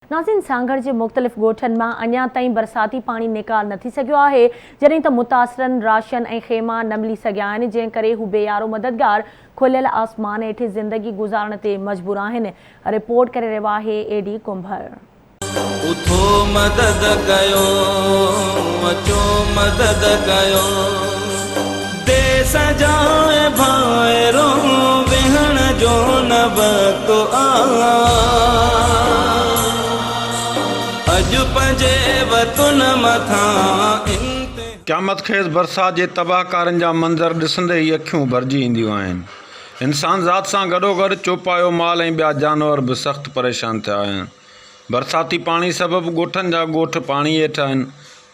नाज़रीन, सांगड़ के मुख़्तलिफ़ ॻोठनि मां अञा ताईं बरसाती पानी निकाल न थी सघियो आहे, जॾहिं त मुतासिरनि राशन ऐं ख़ेमा न मिली सघिया आहिनि, जंहिं करे हू बेयारो मददगार खुलियल आसमान हेठि ज़िंदगी गुज़ारण ते मजबूर आहिनि। रिपोर्ट करे रहियो आहे एडी कुंभर। उथो मदद कयो, अचो मदद कयो, देश जा भाइरो वेहण जो न वक़्तु अॼु पंहिंजे वतन मथां क़यामत खेज़ बरसात जे तबाहकारनि जा मंज़र ॾिसंदे ई अखियूं भरिजी ईंदियूं आहिनि। इंसान ज़ात सां गॾोगॾु चौपायो माल ऐं ॿिया जानवर बि सख़्तु परेशान थिया आहिनि। बरसाती पाणी सबबि ॻोठनि जा ॻोठ पाणी हेठि आहिनि।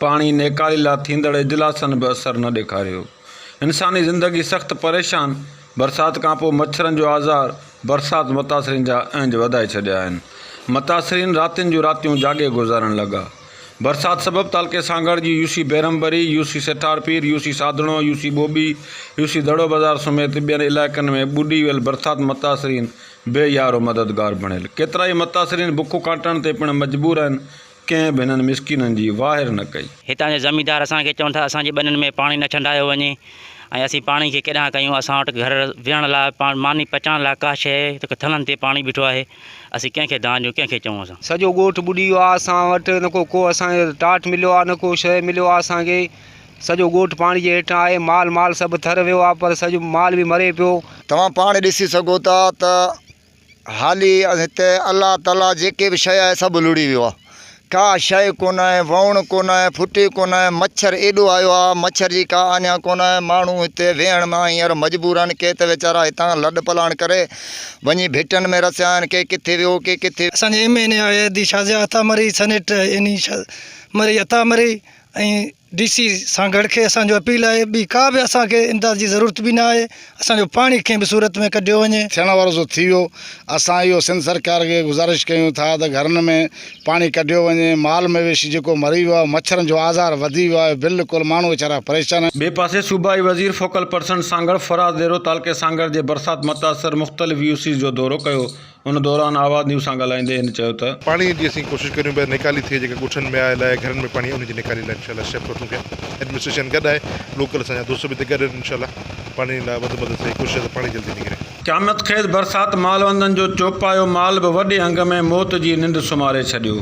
पाणी नेकाली लाइ थींदड़ इजलासनि बि असरु न ॾेखारियो। इंसानी ज़िंदगी सख़्तु परेशान। बरसाति खां पोइ मच्छरनि जो आज़ार बरसाति मुतासिरीन जा अंज वधाए छॾिया आहिनि। मुतासिरीन रातियुनि जूं रातियूं जाॻे गुज़ारण लॻा। बरसाति सबबि तालके सांगड़ जी यूसी बेरमबरी, यूसी सेठारपीर, यूसी साधणो, यूसी बोबी, यूसी दड़ो बाज़ार समेत ॿियनि इलाइक़नि में ॿुॾी वियल बरसाति मुतासिरीन बेयारो मददगार बणियल। केतिरा ई मुतासिरीन बुख काटण ते पिणु मजबूर आहिनि। कंहिं बि हिननि मिसकिननि जी वाहिर न कई। हितां जे ज़मींदार असांखे चवनि था असांजे ॿनियुनि में पाणी न छंडायो वञे ऐं असीं पाणी खे केॾांहुं कयूं। असां वटि घर विहण लाइ मानी पचाइण लाइ का शइ त थलनि ते पाणी बीठो आहे। असीं कंहिंखे दांजूं कंहिंखे चऊं। असां सॼो ॻोठु ॿुॾी वियो आहे। असां वटि न को असांखे टाट मिलियो आहे, न को शइ मिलियो आहे। असांखे सॼो ॻोठु पाणी जे हेठां आहे। माल सभु थर वियो आहे, पर सॼो माल बि मरे पियो। तव्हां पाण ॾिसी सघो था त हाली हिते अलाह ताला जेके बि शइ आहे सभु लुड़ी वियो आहे। का शइ कोन आहे, वण कोन आहे, फुटी कोन आहे। मच्छर एॾो आयो आहे, मच्छर जी का अञा कोन आहे। माण्हू हिते वेहण मां हींअर मजबूर आहिनि। के त वीचारा हितां लॾ पलाण करे वञी भिटनि में रसिया आहिनि। के किथे वियो, के किथे। असांजे एमएनए आहे दी शाज़िया अता मरी, सनेट इन मरी अता मरी ऐं डीसी सांगड़ खे असांजो अपील आहे ॿी का बि असांखे इमदाद जी ज़रूरत बि न आहे। असांजो पाणी कंहिं बि सूरत में कढियो वञे। थियण वारो जो थी वियो। असां इहो सिंध सरकार खे गुज़ारिश कयूं था त घरनि में पाणी कढियो वञे। माल मवेशी जेको मरी वियो आहे, मच्छरनि जो आज़ार वधी वियो आहे। बिल्कुलु माण्हू वीचारा परेशान आहिनि। ॿिए पासे सूबाई वज़ीर फोकल पर्सन सांगड़ फराज़ डेरो तालके सांगड़ जे बरसाति मुतासिर मुख़्तलिफ़ यूसीज़ जो दौरो कयो। उन दौरान आवाज़ न्यूज़ सां ॻाल्हाईंदे हिन चयो त पाणी जी असीं कोशिशि करियूं पिया निकाली थिए जेका ॻोठनि में आयल आहे, घरनि में पाणी उनजी निकाली लाइ इंशाल्लाह स्टेप वठूं पिया। एडमिनिस्ट्रेशन गॾु आहे, लोकल असांजा दोस्त बि हिते गॾु आहिनि। इंशाल्लाह पाणी लाइ वधि सही कोशिशि आहे त पाणी जल्दी निकिरे। क़यामत खेज़ बरसाति मालवंदनि जो चौपायो माल बि वॾे अंग में मौत जी निंड सुम्हारे छॾियो।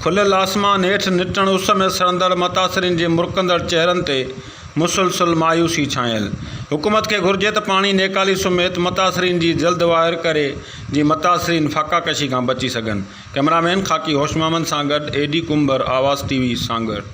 खुलियल आसमान हेठि निटण उस में सड़ंदड़ मुतासिरीन जे मुरकंदड़ चेहरनि ते मुसलसल मायूसी छायल। हुकूमत खे घुर्जे त पाणी नेकाली समेत मुतासिरीन जी जल्द वाहिर करे जी मुतासिरीन फाकाकशी खां बची सघनि। कैमरामैन ख़ाकी होश मोहम्मद सां गॾु एडी कुंभर, आवाज़ TV सांगड़।